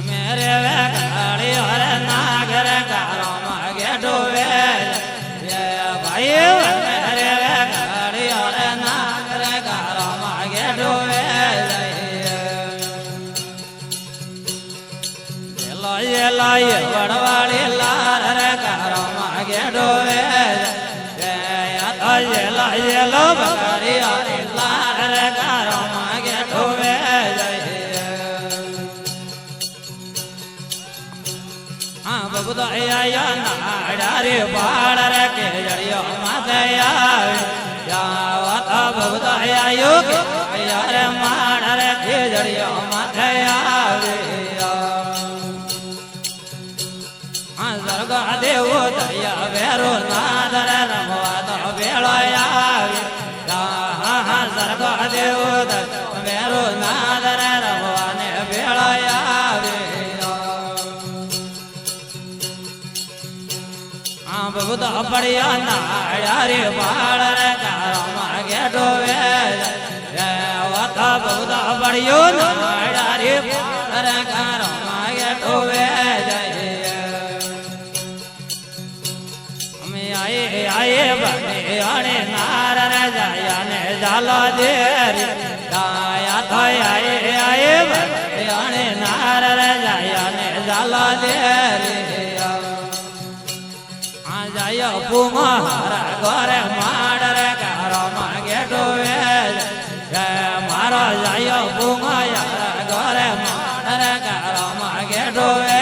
મેરે વે કાળી હરે નાગર કારો માગે લોય લોય વડવાળી લાર રે કારો માગે ડોવે લોય લો બગાડી હરી લાર રે કારો માગે ડોવે હા બબુદો આયા નાડા રે બાળ રે કે જડિયો માથે આવે બબુદો આયો કે યાર માડ રે કે જડિયો માથે આવે સરગા દેવો દયા વેરો નાદર રમવા તો વેળો આવે સરગા દેવો વેરો નાદર રમવા ને વેળો આવે બબુદો પડ્યો નાડા રે બાળ રે કારો માગે ડોવે બબુદો પડ્યો નાડા રે બાળ રે કારો માગે ડોવે આયે બને અણે નાર રે જાયા ને જાલો દે દાયા થયા આયે બને અણે નાર રે જાયા ને જાલો દે આ જાય પુમારા ઘરે માડ રે કારો માગે ડોવે મારો જાય પુમાયા ઘરે માડ રે કારો માગે ડોવે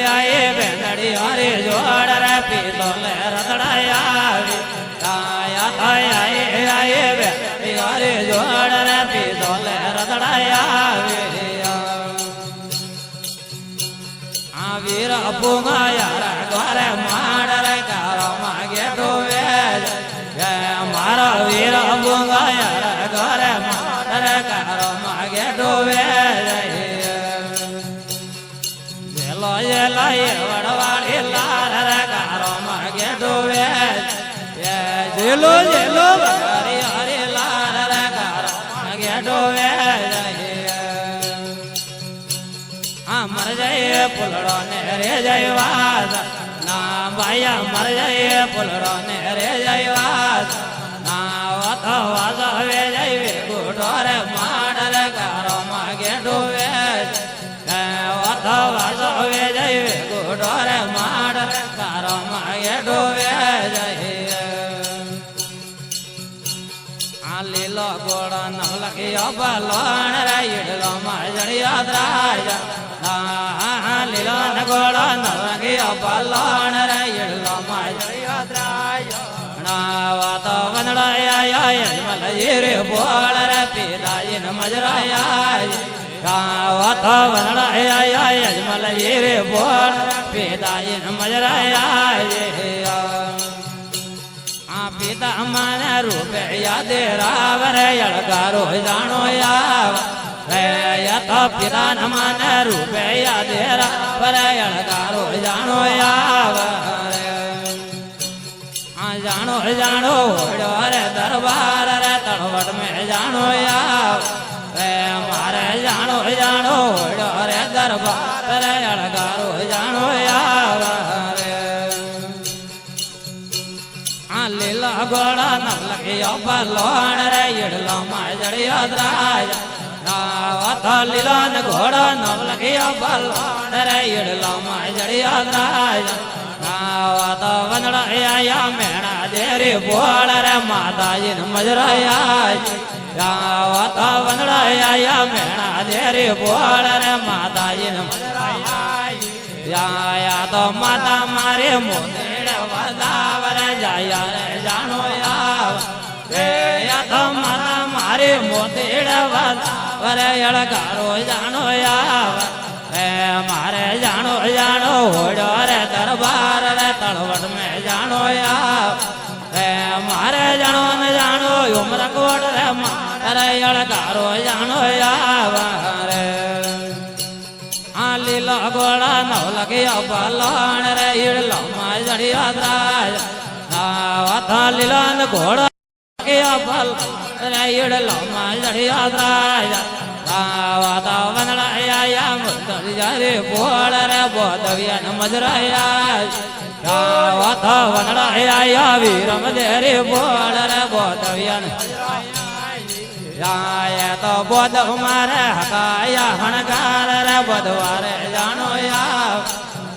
આયે બેનડી હરે જોડ રે પીતો લે રતડાયા આયા આયે બેનડી હરે જોડ રે પીતો લે રતડાયા આ વીર પુંગાયા ઘરે માડ રે કારો માગે ડોવે મારો વીર પુંગાયા ઘરે માડ રે કારો માગે ડોવે લોય લોય વડવાળી લાર રે કારો માગે ડોવે જેલો જેલો બગાડી હરી લાર રે કારો માગે ડોવે મર જાય પુલડો ને રે જય વાસ ના ભાયા મર જાય પુલડો ને રે જય વાસ ના વાતો વાસો હવે જઈ ગુડો રે માડ રે કારો માગે ડોવે વાતો વાસો હવે જઈ ગુડો રે માડ રે કારો માગે ડોવે આ લીલો ગોળો નવલખિયો બલોણ રે ઈડલો માં જડિયો દ્રાય લીલો ન ગોળો નવલખિયો બલોણ રે ઈડલો માં જડિયો દ્રાય વાતો વંદડો આયો યજમલ રે બોળ રે પીરાઈન મજરાયા વાતો વંદડો આયો યજમલ રે બોળ પીરાઈન મજરાયા પિતા મને રૂપે યાદે રાવ રે અળગારો જાણો આવ તો પિતા મને રૂપે યાદે રાવ રે અળગારો જાણો આવ જાણો જાણો રે દરબાર રે તળવટ મેં જાણો આવ મારે જાણો જાણો રે દરબાર રે અળગારો જાણો આવ લીલો ગોળો નવલખિયો બલોણ રે ઈડલો માં જડિયો દ્રાય વાતો લીલો ન ઘોડો નવલખિયો બલોણ રે ઈડલો માં જડિયો દ્રાય વાતો વંદડો આયા મેણા દેરી બોળ રે માતાજીન મજરાયા વાતો વંદડો આયા મેણા દેરી બોળ રે માતાજીન મજરાયા તો માતા મારે મોદેડ વધાવર જાયા રે જાણો આવ તો માતા મારે મોદેડ વધાવર અળગારો જાણો આવ મારે જાણો જાણો હોડો રે દરબાર રે તળવટ મેં જાણો આવ મારે જાણો ને જાણો ઉમરકોટ રે મારે અળગારો જાણો આવ રે લીલો ગોળો નવલખિયો બલોણ રે ઈડલો માં જડિયો દ્રાય વાતો લીલો ઘોડો બલ રે ઈડલો માં જડિયો દ્રાય વાતો વંદડા આયા મુદલ જારે બોળ રે બોધવ્યા મજરાયા વાતો વંદડા આયા વીરમ દેરે બોળ રે બોધવ્યા જાય તો બોધ મારે હકાયા હણકાર રે બુધવારે જાણો આવ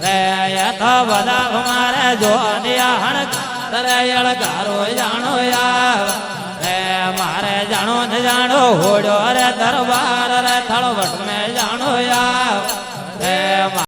રે તો બધા મારે જોનિયા હણકાર રે અળગારો જાણો આવ રે મારે જાણો ને જાણો હોડ્યો રે દરબાર રે થળવટ